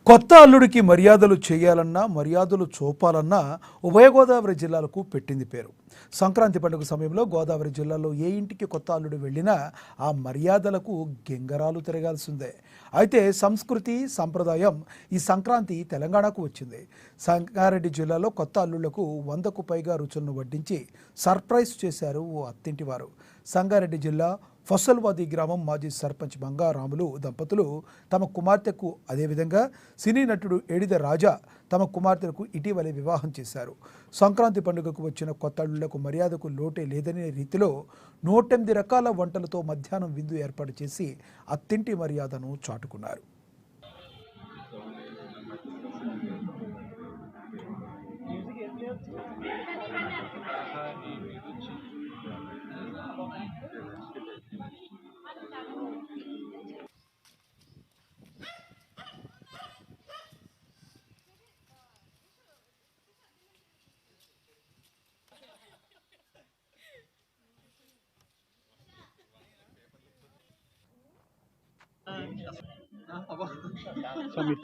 కొత్త అల్లుడికి మర్యాదలు చేయాలన్నా మర్యాదలు చూపాలన్నా ఉభయ గోదావరి జిల్లాలకు పెట్టింది పేరు. సంక్రాంతి పండుగ సమయంలో గోదావరి జిల్లాలో ఏ ఇంటికి కొత్త అల్లుడు వెళ్ళినా ఆ మర్యాదలకు గెంగరాలు తిరగాల్సిందే. అయితే సంస్కృతి సంప్రదాయం ఈ సంక్రాంతి తెలంగాణకు వచ్చింది. సంగారెడ్డి జిల్లాలో కొత్త అల్లుళ్లకు 100కు పైగా రుచులను వడ్డించి సర్ప్రైజ్ చేశారు ఓ అత్తింటివారు. సంగారెడ్డి జిల్లా ఫసల్వాది గ్రామం మాజీ సర్పంచ్ బంగారాములు దంపతులు తమ కుమార్తెకు, అదేవిధంగా సినీ నటుడు ఏడిద రాజా తమ కుమార్తెకు ఇటీవలే వివాహం చేశారు. సంక్రాంతి పండుగకు వచ్చిన కొత్త అల్లుళ్లకు మర్యాదకు లోటే లేదనే రీతిలో 108 రకాల వంటలతో మధ్యాహ్నం విందు ఏర్పాటు చేసి అత్తింటి మర్యాదను చాటుకున్నారు. Submit.